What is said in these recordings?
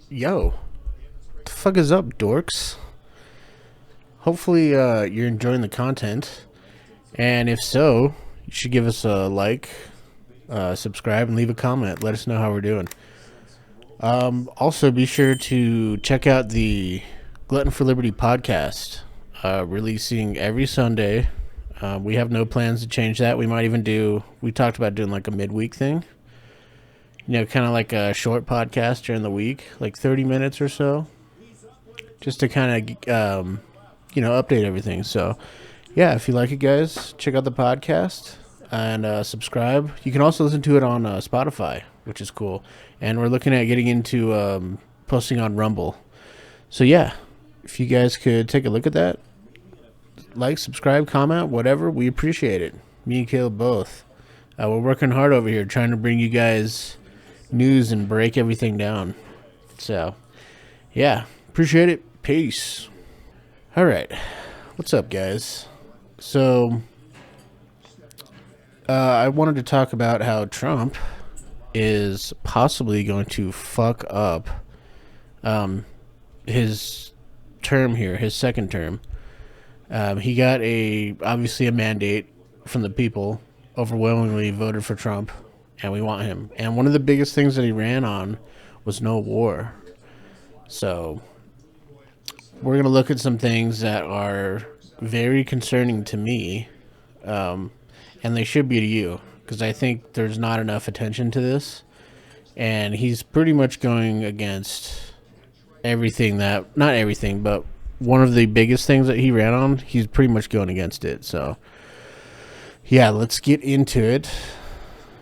Yo, the fuck is up, dorks? Hopefully, you're enjoying the content, and if so, you should give us a like, subscribe, and leave a comment. Let us know how we're doing. Also, be sure to check out the Glutton for Liberty podcast, releasing every Sunday. We have no plans to change that. We talked about doing like a midweek thing. Kind of like a short podcast during the week, like 30 minutes or so, just to kind of, update everything. So, yeah, if you like it, guys, check out the podcast and subscribe. You can also listen to it on Spotify, which is cool. And we're looking at getting into posting on Rumble. So, yeah, if you guys could take a look at that, like, subscribe, comment, whatever, we appreciate it. Me and Caleb both. We're working hard over here trying to bring you guys news and break everything down. So, yeah, appreciate it. Peace. All right, what's up, guys? So, I wanted to talk about how Trump is possibly going to fuck up his term here, his second term. He got obviously a mandate from the people, overwhelmingly voted for Trump, and we want him. And one of the biggest things that he ran on was no war. So we're going to look at some things that are very concerning to me, and they should be to you, because I think there's not enough attention to this. And he's pretty much going against everything not everything, but one of the biggest things that he ran on, he's pretty much going against it. So, yeah, let's get into it.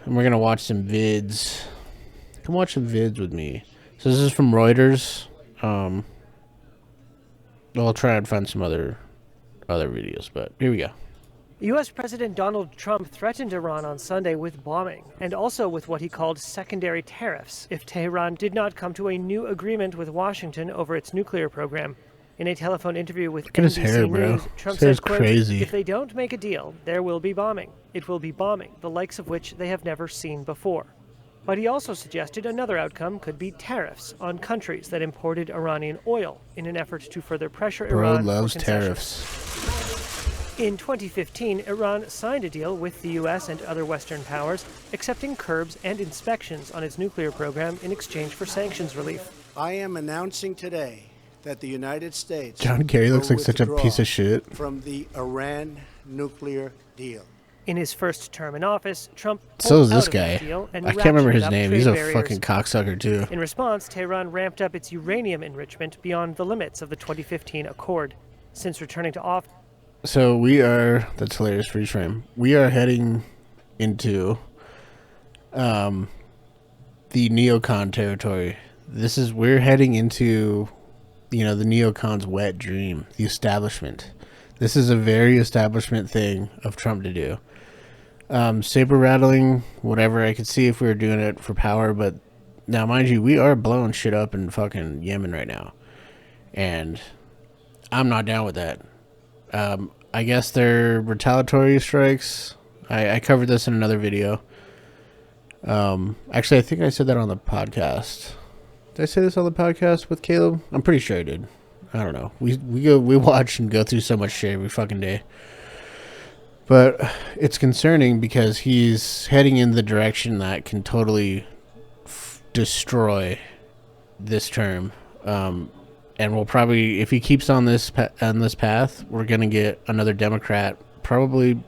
And we're going to watch some vids. Come watch some vids with me. So this is from Reuters. I'll try and find some other videos, but here we go. U.S. President Donald Trump threatened Iran on Sunday with bombing and also with what he called secondary tariffs if Tehran did not come to a new agreement with Washington over its nuclear program. In a telephone interview with Look at his NBC hair, bro. News, Trump His hair's said, quote, crazy. "If they don't make a deal, there will be bombing. It will be bombing, the likes of which they have never seen before." But he also suggested another outcome could be tariffs on countries that imported Iranian oil in an effort to further pressure Iran. Bro loves for concessions. tariffs. In 2015, Iran signed a deal with the U.S. and other Western powers, accepting curbs and inspections on its nuclear program in exchange for sanctions relief. I am announcing today that the United States John Kerry looks will like such a withdraw piece of shit. from the Iran nuclear deal. In his first term in office, Trump So pulled is this out of that guy. deal and I can't remember ratcheted his up name. trade He's a barriers. fucking cocksucker, too. In response, Tehran ramped up its uranium enrichment beyond the limits of the 2015 accord. Since returning to office, So that's hilarious, freeze frame. We are heading into the neocon territory. We're heading into, the neocons' wet dream, the establishment. This is a very establishment thing of Trump to do. Saber rattling, whatever, I could see if we were doing it for power, but now, mind you, we are blowing shit up in fucking Yemen right now. And I'm not down with that. I guess they're retaliatory strikes. I covered this in another video. Actually, I think I said that on the podcast. Did I say this on the podcast with Caleb? I'm pretty sure I did. I don't know. We watch and go through so much shit every fucking day. But it's concerning because he's heading in the direction that can totally destroy this term. And we'll probably, if he keeps on this path, we're gonna get another Democrat. Probably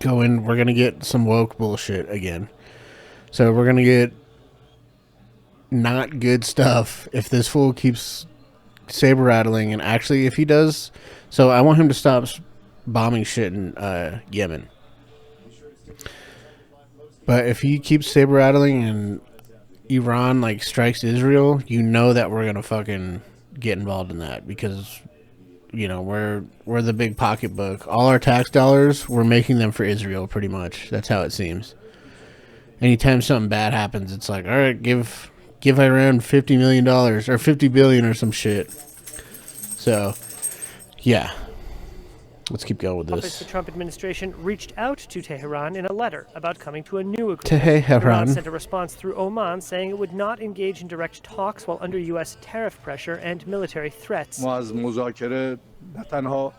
we're gonna get some woke bullshit again. So we're gonna get not good stuff if this fool keeps saber rattling. And actually, if he does, so I want him to stop bombing shit in Yemen. But if he keeps saber rattling and Iran strikes Israel, that we're gonna fucking get involved in that, because we're the big pocketbook. All our tax dollars, we're making them for Israel, pretty much. That's how it seems. Anytime something bad happens, it's like, all right, give Iran $50 million or $50 billion or some shit. So, yeah. Let's keep going with The this. Trump administration reached out to Tehran in a letter about coming to a new agreement. Tehran. Iran sent a response through Oman saying it would not engage in direct talks while under U.S. tariff pressure and military threats. ما از مذاکره نه تنها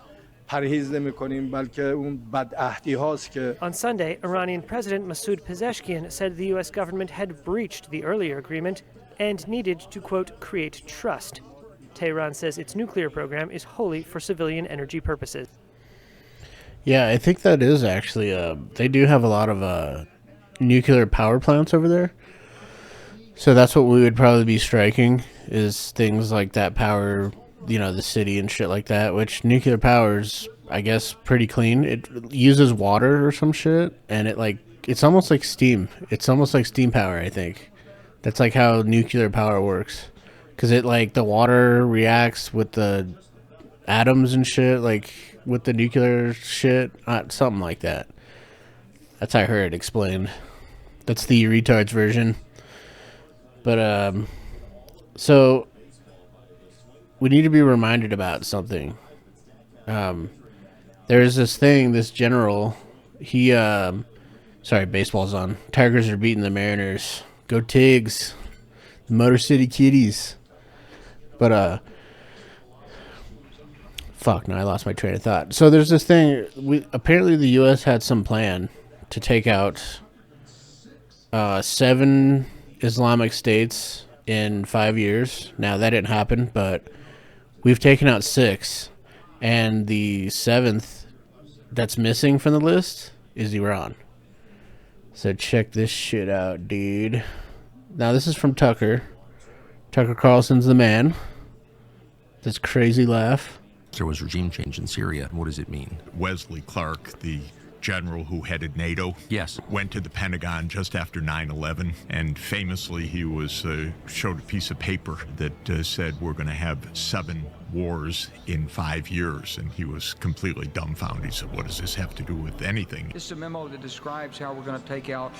پرهیز نمی‌کنیم بلکه اون بدعهدی هاست که On Sunday, Iranian President Masoud Pezeshkian said the U.S. government had breached the earlier agreement and needed to, quote, create trust. Tehran says its nuclear program is wholly for civilian energy purposes. Yeah, I think that is actually, they do have a lot of nuclear power plants over there. So that's what we would probably be striking, is things like that power, the city and shit like that, which nuclear power is, I guess, pretty clean. It uses water or some shit, and it's almost like steam. It's almost like steam power, I think. That's like how nuclear power works. Because the water reacts with the atoms and shit, with the nuclear shit, something like that. That's how I heard it explained. That's the retard's version. But, so, we need to be reminded about something. There's this general, sorry, baseball's on. Tigers are beating the Mariners. Go Tigs. The Motor City Kitties. But, fuck, no, I lost my train of thought. So there's this thing, apparently the U.S. had some plan to take out 7 Islamic states in 5 years. Now, that didn't happen, but we've taken out 6, and the 7th that's missing from the list is Iran. So check this shit out, dude. Now, this is from Tucker. Tucker Carlson's the man. This crazy laugh. There was regime change in Syria. What does it mean? Wesley Clark, the general who headed NATO, Yes. went to the Pentagon just after 9/11, and famously he was showed a piece of paper that said we're going to have 7 wars in 5 years, and he was completely dumbfounded. He said, "What does this have to do with anything?" This is a memo that describes how we're going to take out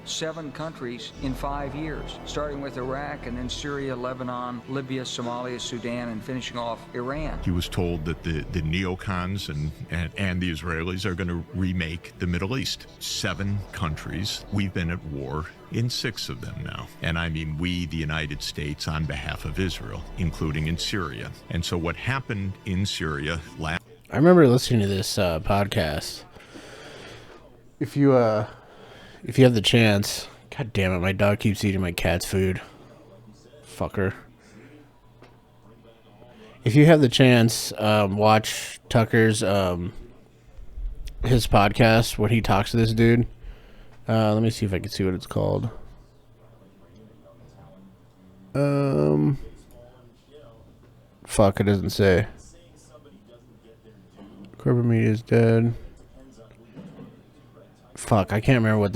7 countries in 5 years, starting with Iraq and then Syria, Lebanon, Libya, Somalia, Sudan, and finishing off Iran. He was told that the neocons and the Israelis are going to remake the Middle East. 7 countries. We've been at war in 6 of them now. And I mean we, the United States, on behalf of Israel, including in Syria. And so what happened in Syria last... I remember listening to this podcast. If you have the chance... God damn it, my dog keeps eating my cat's food. Fucker. If you have the chance, watch Tucker's his podcast when he talks to this dude. Let me see if I can see what it's called. Fuck, it doesn't say. Corporate media is dead. Fuck, I can't remember what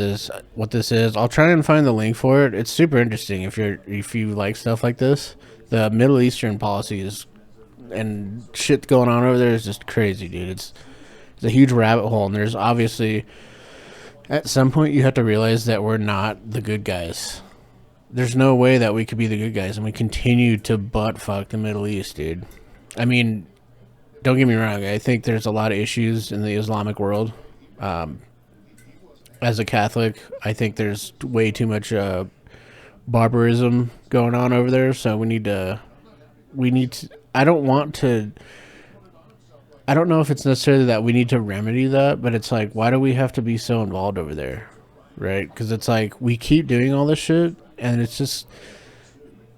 this is. I'll try and find the link for it. It's super interesting if you like stuff like this. The Middle Eastern policies and shit going on over there is just crazy, dude. It's a huge rabbit hole, and there's obviously at some point you have to realize that we're not the good guys. There's no way that we could be the good guys, and we continue to butt fuck the Middle East, dude. I mean, don't get me wrong. I think there's a lot of issues in the Islamic world. As a Catholic, I think there's way too much barbarism going on over there. So we need to. I don't know if it's necessarily that we need to remedy that, but it's like, why do we have to be so involved over there, right? Because it's like we keep doing all this shit, and it's just.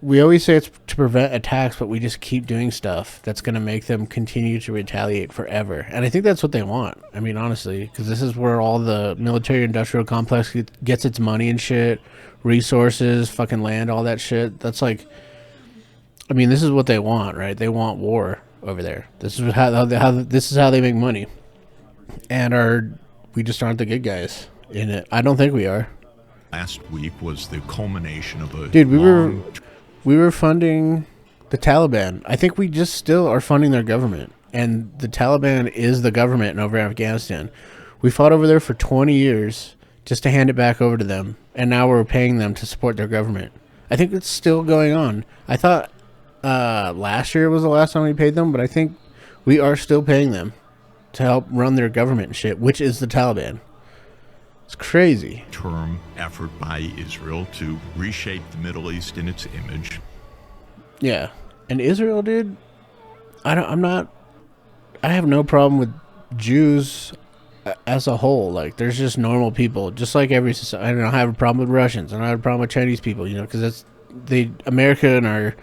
We always say it's to prevent attacks, but we just keep doing stuff that's going to make them continue to retaliate forever. And I think that's what they want. I mean, honestly, because this is where all the military-industrial complex gets its money and shit, resources, fucking land, all that shit. That's like, I mean, this is what they want, right? They want war over there. This is how they make money. And we just aren't the good guys in it. I don't think we are. Last week was the culmination of a dude. We were funding the Taliban. I think we just still are funding their government. And the Taliban is the government over Afghanistan. We fought over there for 20 years just to hand it back over to them. And now we're paying them to support their government. I think it's still going on. I thought last year was the last time we paid them, but I think we are still paying them. to help run their government and shit, which is the Taliban. It's crazy. Term effort by Israel to reshape the Middle East in its image. Yeah. And Israel, dude, I have no problem with Jews as a whole. Like, there's just normal people, just like every society. I don't have a problem with Russians. I don't have a problem with Chinese people, because that's America and our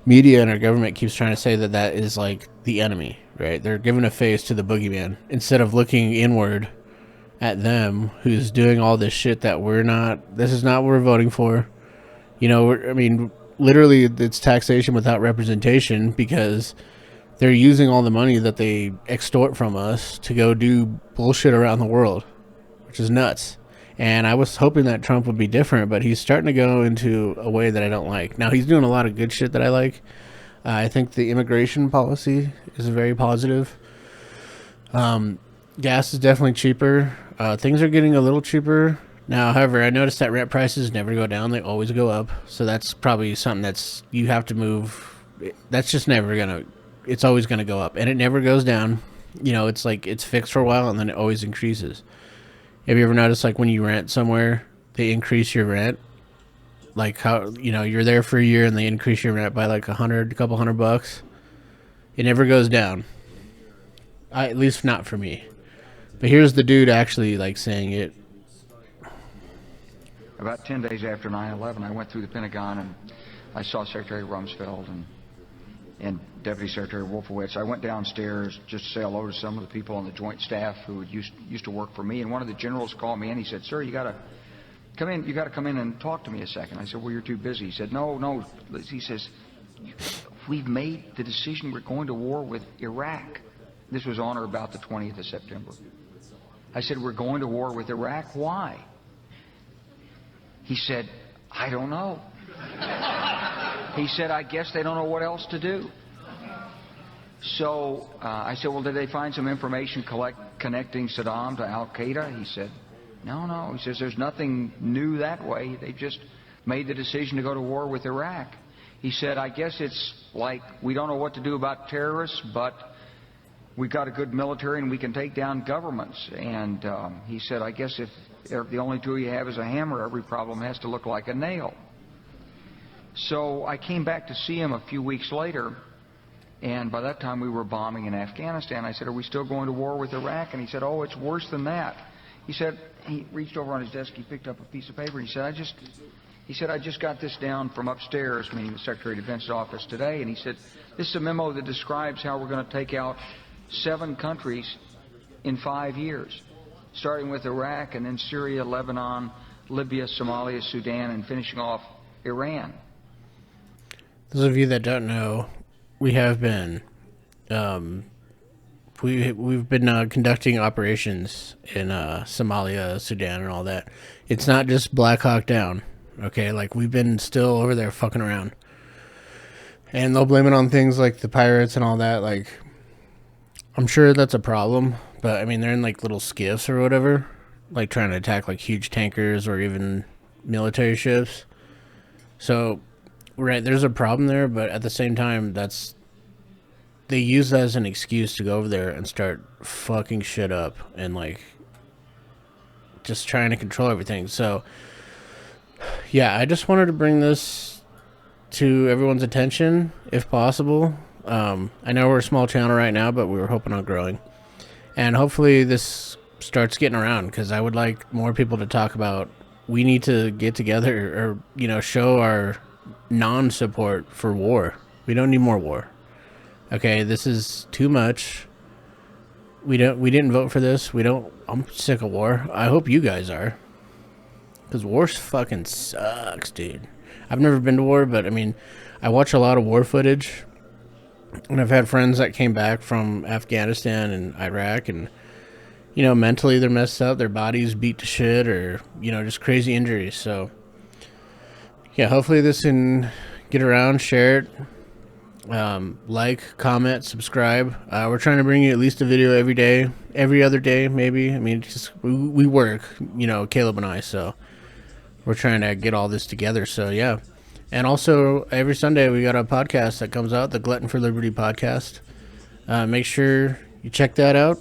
media and our government keeps trying to say that is like the enemy, right? They're giving a face to the boogeyman instead of looking inward at them, who's doing all this shit that this is not what we're voting for. Literally, it's taxation without representation, because they're using all the money that they extort from us to go do bullshit around the world, which is nuts. And I was hoping that Trump would be different, but he's starting to go into a way that I don't like. Now, he's doing a lot of good shit that I like. I think the immigration policy is very positive. Gas is definitely cheaper. Things are getting a little cheaper. Now, however, I noticed that rent prices never go down. They always go up. So that's probably something you have to move. That's just never going to, it's always going to go up. And it never goes down. It's like it's fixed for a while and then it always increases. Have you ever noticed, like, when you rent somewhere, they increase your rent? Like how, you're there for a year and they increase your rent by like a couple $100. It never goes down. At least not for me. But here's the dude actually like saying it. About 10 days after 9/11, I went through the Pentagon and I saw Secretary Rumsfeld and Deputy Secretary Wolfowitz. I went downstairs just to say hello to some of the people on the Joint Staff who used to work for me. And one of the generals called me and he said, "Sir, you got to come in. You got to come in and talk to me a second." I said, "Well, you're too busy." He said, "No." He says, "We've made the decision. We're going to war with Iraq." This was on or about the 20th of September. I said, "We're going to war with Iraq. Why?" He said, "I don't know." He said, "I guess they don't know what else to do." So I said, "Well, did they find some information connecting Saddam to Al-Qaeda?" He said, No. He says, "There's nothing new that way. They just made the decision to go to war with Iraq." He said, "I guess it's like we don't know what to do about terrorists, but we've got a good military and we can take down governments." And he said, "I guess if the only tool you have is a hammer, every problem has to look like a nail." So I came back to see him a few weeks later, and by that time we were bombing in Afghanistan. I said, "Are we still going to war with Iraq?" And he said, "Oh, it's worse than that." He said, he reached over on his desk, he picked up a piece of paper, and he said, I just got this down from upstairs," meaning the Secretary of Defense's office today, and he said, "This is a memo that describes how we're going to take out 7 countries in 5 years, starting with Iraq and then Syria, Lebanon, Libya, Somalia, Sudan, and finishing off Iran." Those of you that don't know, we have been we've been conducting operations in Somalia, Sudan, and all that. It's not just Black Hawk Down, okay? Like, we've been still over there fucking around, and they'll blame it on things like the pirates and all that. Like, I'm sure that's a problem, but I mean, they're in like little skiffs or whatever, like trying to attack like huge tankers or even military ships. So, right, there's a problem there, but at the same time, they use that as an excuse to go over there and start fucking shit up and like just trying to control everything. So, yeah, I just wanted to bring this to everyone's attention if possible. I know we're a small channel right now, but we were hoping on growing. And hopefully this starts getting around, because I would like more people to talk about, we need to get together or, show our non-support for war. We don't need more war. Okay, this is too much. We didn't vote for this. I'm sick of war. I hope you guys are. Because war fucking sucks, dude. I've never been to war, but I mean, I watch a lot of war footage. And I've had friends that came back from Afghanistan and Iraq, and, mentally they're messed up. Their bodies beat to shit, or, just crazy injuries. So, yeah, hopefully this can get around, share it. Like, comment, subscribe. We're trying to bring you at least a video every day, every other day, maybe. I mean, just we work, Caleb and I, so we're trying to get all this together. So, yeah. And also, every Sunday we got a podcast that comes out, the Glutton for Liberty podcast. Make sure you check that out.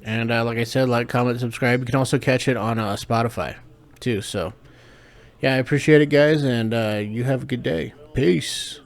And like I said, like, comment, subscribe. You can also catch it on Spotify, too. So, yeah, I appreciate it, guys, and you have a good day. Peace.